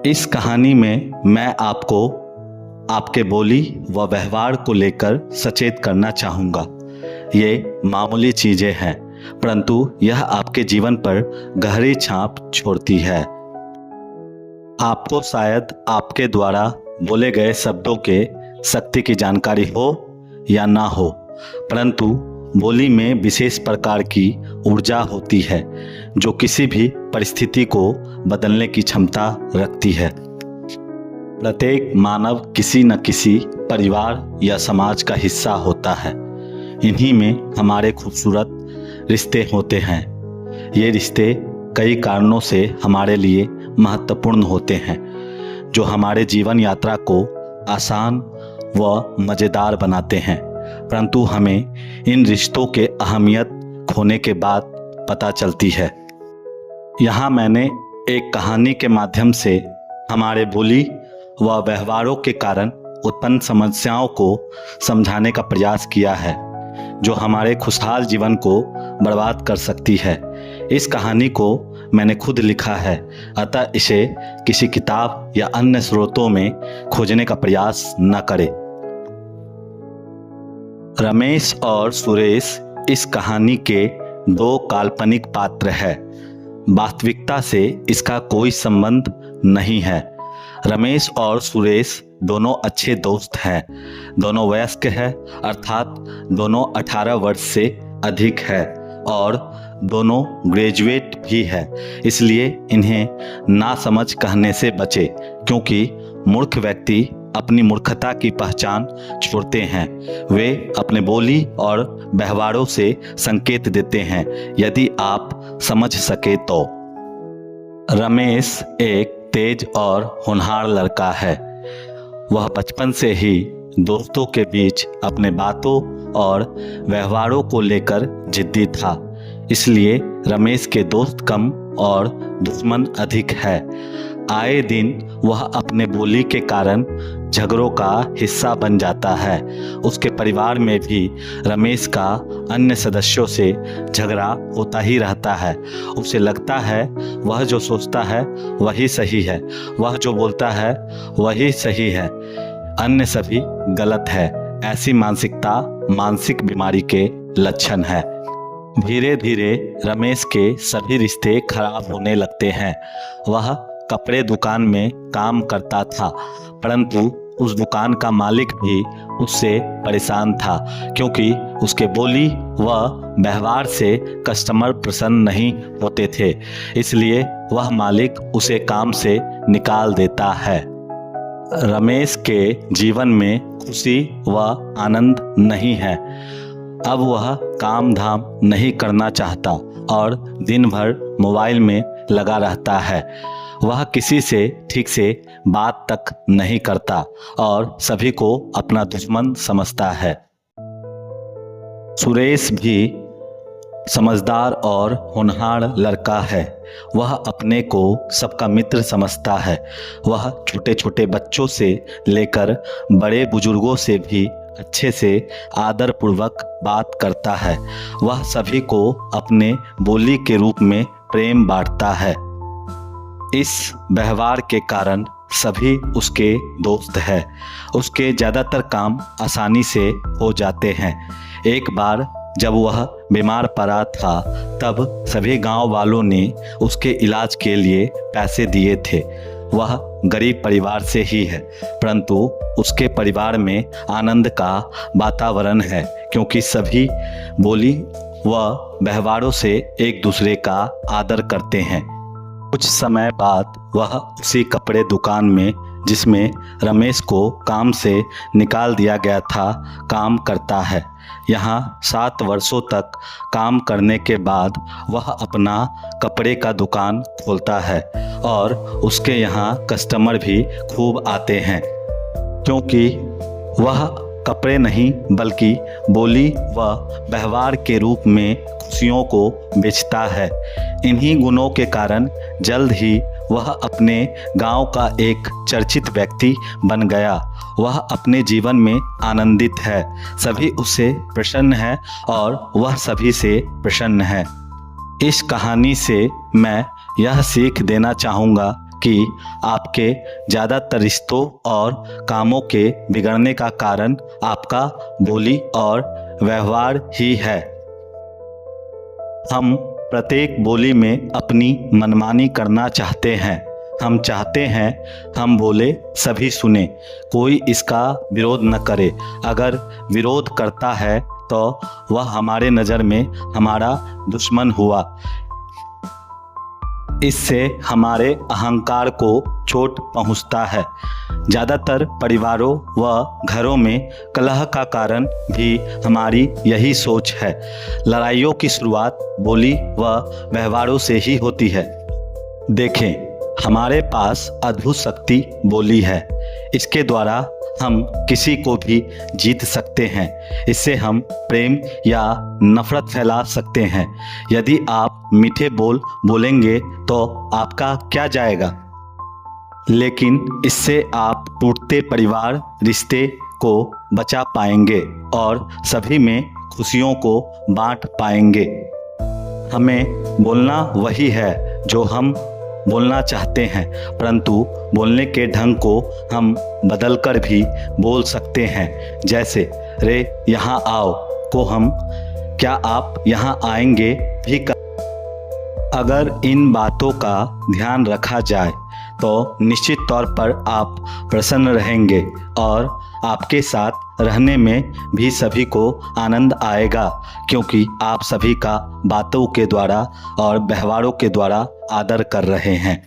इस कहानी में मैं आपको आपके बोली व व्यवहार को लेकर सचेत करना चाहूँगा। ये मामूली चीज़ें हैं, परंतु यह आपके जीवन पर गहरी छाप छोड़ती है। आपको शायद आपके द्वारा बोले गए शब्दों के शक्ति की जानकारी हो या ना हो, परंतु बोली में विशेष प्रकार की ऊर्जा होती है जो किसी भी परिस्थिति को बदलने की क्षमता रखती है। प्रत्येक मानव किसी न किसी परिवार या समाज का हिस्सा होता है। इन्हीं में हमारे खूबसूरत रिश्ते होते हैं। ये रिश्ते कई कारणों से हमारे लिए महत्वपूर्ण होते हैं, जो हमारे जीवन यात्रा को आसान व मज़ेदार बनाते हैं। परंतु हमें इन रिश्तों के अहमियत खोने के बाद पता चलती है। यहाँ मैंने एक कहानी के माध्यम से हमारे बोली व व्यवहारों के कारण उत्पन्न समस्याओं को समझाने का प्रयास किया है, जो हमारे खुशहाल जीवन को बर्बाद कर सकती है। इस कहानी को मैंने खुद लिखा है, अतः इसे किसी किताब या अन्य स्रोतों में खोजने का प्रयास न करें। रमेश और सुरेश इस कहानी के दो काल्पनिक पात्र हैं। वास्तविकता से इसका कोई संबंध नहीं है। रमेश और सुरेश दोनों अच्छे दोस्त हैं। दोनों वयस्क हैं, अर्थात दोनों 18 वर्ष से अधिक है और दोनों ग्रेजुएट भी है। इसलिए इन्हें नासमझ कहने से बचे, क्योंकि मूर्ख व्यक्ति अपनी मूर्खता की पहचान छोड़ते हैं। वे अपने बोली और व्यवहारों से संकेत देते हैं, यदि आप समझ सके तो। रमेश एक तेज और होनहार लड़का है। वह बचपन से ही दोस्तों के बीच अपने बातों और व्यवहारों को लेकर जिद्दी था। इसलिए रमेश के दोस्त कम और दुश्मन अधिक है। आए दिन वह अपने बोली के कारण झगड़ों का हिस्सा बन जाता है। उसके परिवार में भी रमेश का अन्य सदस्यों से झगड़ा होता ही रहता है। उसे लगता है वह जो सोचता है वही सही है, वह जो बोलता है वही सही है, अन्य सभी गलत है। ऐसी मानसिकता मानसिक बीमारी के लक्षण है। धीरे धीरे रमेश के सभी रिश्ते खराब होने लगते हैं। वह कपड़े दुकान में काम करता था, परंतु उस दुकान का मालिक भी उससे परेशान था, क्योंकि उसके बोली व व्यवहार से कस्टमर प्रसन्न नहीं होते थे। इसलिए वह मालिक उसे काम से निकाल देता है। रमेश के जीवन में खुशी व आनंद नहीं है। अब वह काम धाम नहीं करना चाहता और दिन भर मोबाइल में लगा रहता है। वह किसी से ठीक से बात तक नहीं करता और सभी को अपना दुश्मन समझता है। सुरेश भी समझदार और होनहार लड़का है। वह अपने को सबका मित्र समझता है। वह छोटे छोटे बच्चों से लेकर बड़े बुजुर्गों से भी अच्छे से आदर पूर्वक बात करता है। वह सभी को अपने बोली के रूप में प्रेम बांटता है। इस व्यवहार के कारण सभी उसके दोस्त हैं। उसके ज़्यादातर काम आसानी से हो जाते हैं। एक बार जब वह बीमार पड़ा था, तब सभी गांव वालों ने उसके इलाज के लिए पैसे दिए थे। वह गरीब परिवार से ही है, परंतु उसके परिवार में आनंद का वातावरण है, क्योंकि सभी बोली व व्यवहारों से एक दूसरे का आदर करते हैं। कुछ समय बाद वह उसी कपड़े दुकान में, जिसमें रमेश को काम से निकाल दिया गया था, काम करता है। यहाँ 7 वर्षों तक काम करने के बाद वह अपना कपड़े का दुकान खोलता है और उसके यहाँ कस्टमर भी खूब आते हैं, क्योंकि वह कपड़े नहीं बल्कि बोली व व्यवहार के रूप में खुशियों को बेचता है। इन्हीं गुणों के कारण जल्द ही वह अपने गांव का एक चर्चित व्यक्ति बन गया। वह अपने जीवन में आनंदित है, सभी उससे प्रसन्न हैं और वह सभी से प्रसन्न है। इस कहानी से मैं यह सीख देना चाहूँगा कि आपके ज़्यादातर रिश्तों और कामों के बिगड़ने का कारण आपका बोली और व्यवहार ही है। हम प्रत्येक बोली में अपनी मनमानी करना चाहते हैं। हम चाहते हैं हम बोले सभी सुने, कोई इसका विरोध न करे। अगर विरोध करता है तो वह हमारे नज़र में हमारा दुश्मन हुआ। इससे हमारे अहंकार को चोट पहुंचता है। ज़्यादातर परिवारों व घरों में कलह का कारण भी हमारी यही सोच है। लड़ाइयों की शुरुआत बोली व व्यवहारों से ही होती है। देखें, हमारे पास अद्भुत शक्ति बोली है। इसके द्वारा हम किसी को भी जीत सकते हैं। इससे हम प्रेम या नफरत फैला सकते हैं। यदि आप मीठे बोल बोलेंगे तो आपका क्या जाएगा, लेकिन इससे आप टूटते परिवार रिश्ते को बचा पाएंगे और सभी में खुशियों को बांट पाएंगे। हमें बोलना वही है जो हम बोलना चाहते हैं, परंतु बोलने के ढंग को हम बदलकर भी बोल सकते हैं। जैसे रे यहाँ आओ को हम क्या आप यहाँ आएंगे भी कर। अगर इन बातों का ध्यान रखा जाए तो निश्चित तौर पर आप प्रसन्न रहेंगे और आपके साथ रहने में भी सभी को आनंद आएगा, क्योंकि आप सभी का बातों के द्वारा और व्यवहारों के द्वारा आदर कर रहे हैं।